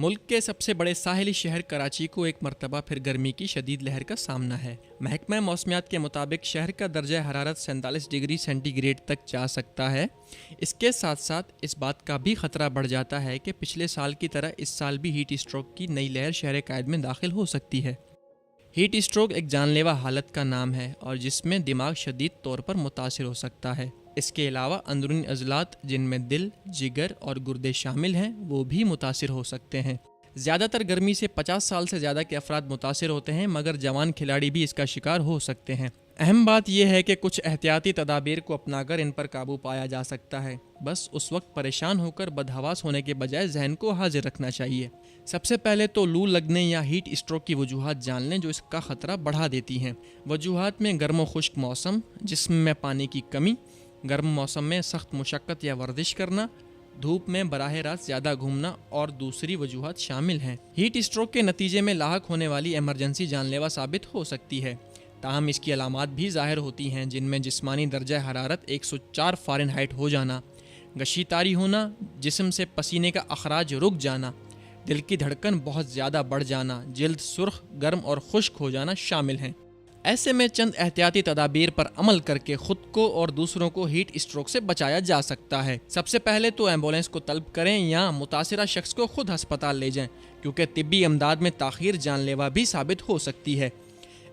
ملک کے سب سے بڑے ساحلی شہر کراچی کو ایک مرتبہ پھر گرمی کی شدید لہر کا سامنا ہے۔ محکمہ موسمیات کے مطابق شہر کا درجہ حرارت 47 ڈگری سینٹی گریڈ تک جا سکتا ہے۔ اس کے ساتھ ساتھ اس بات کا بھی خطرہ بڑھ جاتا ہے کہ پچھلے سال کی طرح اس سال بھی ہیٹ اسٹروک کی نئی لہر شہر قائد میں داخل ہو سکتی ہے۔ ہیٹ اسٹروک ایک جان لیوا حالت کا نام ہے اور جس میں دماغ شدید طور پر متاثر ہو سکتا ہے۔ اس کے علاوہ اندرونی عضلات جن میں دل، جگر اور گردے شامل ہیں وہ بھی متاثر ہو سکتے ہیں۔ زیادہ تر گرمی سے 50 سال سے زیادہ کے افراد متاثر ہوتے ہیں، مگر جوان کھلاڑی بھی اس کا شکار ہو سکتے ہیں۔ اہم بات یہ ہے کہ کچھ احتیاطی تدابیر کو اپنا کر ان پر قابو پایا جا سکتا ہے۔ بس اس وقت پریشان ہو کر بدحواس ہونے کے بجائے ذہن کو حاضر رکھنا چاہیے۔ سب سے پہلے تو لو لگنے یا ہیٹ اسٹروک کی وجوہات جان لیں جو اس کا خطرہ بڑھا دیتی ہیں۔ وجوہات میں گرم و خشک موسم، جسم میں پانی کی کمی، گرم موسم میں سخت مشقت یا ورزش کرنا، دھوپ میں براہ راست زیادہ گھومنا اور دوسری وجوہات شامل ہیں۔ ہیٹ اسٹروک کے نتیجے میں لاحق ہونے والی ایمرجنسی جان لیوا ثابت ہو سکتی ہے۔ تاہم اس کی علامات بھی ظاہر ہوتی ہیں جن میں جسمانی درجہ حرارت 104 فارنہائٹ ہو جانا، غشی طاری ہونا، جسم سے پسینے کا اخراج رک جانا، دل کی دھڑکن بہت زیادہ بڑھ جانا، جلد سرخ، گرم اور خشک ہو جانا شامل ہیں۔ ایسے میں چند احتیاطی تدابیر پر عمل کر کے خود کو اور دوسروں کو ہیٹ اسٹروک سے بچایا جا سکتا ہے۔ سب سے پہلے تو ایمبولینس کو طلب کریں یا متاثرہ شخص کو خود ہسپتال لے جائیں، کیونکہ طبی امداد میں تاخیر جان لیوا بھی ثابت ہو سکتی ہے۔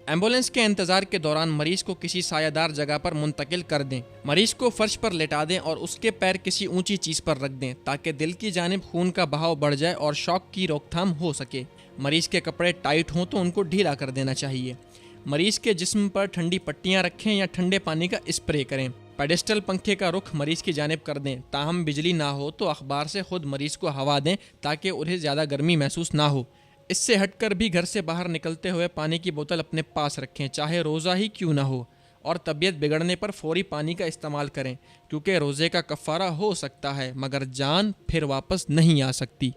ایمبولینس کے انتظار کے دوران مریض کو کسی سایہ دار جگہ پر منتقل کر دیں۔ مریض کو فرش پر لٹا دیں اور اس کے پیر کسی اونچی چیز پر رکھ دیں تاکہ دل کی جانب خون کا بہاؤ بڑھ جائے اور شاک کی روک تھام ہو سکے۔ مریض کے کپڑے ٹائٹ ہوں تو ان کو ڈھیلا کر دینا چاہیے۔ مریض کے جسم پر ٹھنڈی پٹیاں رکھیں یا ٹھنڈے پانی کا اسپرے کریں۔ پیڈسٹل پنکھے کا رخ مریض کی جانب کر دیں۔ تاہم بجلی نہ ہو تو اخبار سے خود مریض کو ہوا دیں تاکہ انہیں زیادہ گرمی محسوس نہ ہو۔ اس سے ہٹ کر بھی گھر سے باہر نکلتے ہوئے پانی کی بوتل اپنے پاس رکھیں، چاہے روزہ ہی کیوں نہ ہو، اور طبیعت بگڑنے پر فوری پانی کا استعمال کریں، کیونکہ روزے کا کفارہ ہو سکتا ہے مگر جان پھر واپس نہیں آ سکتی۔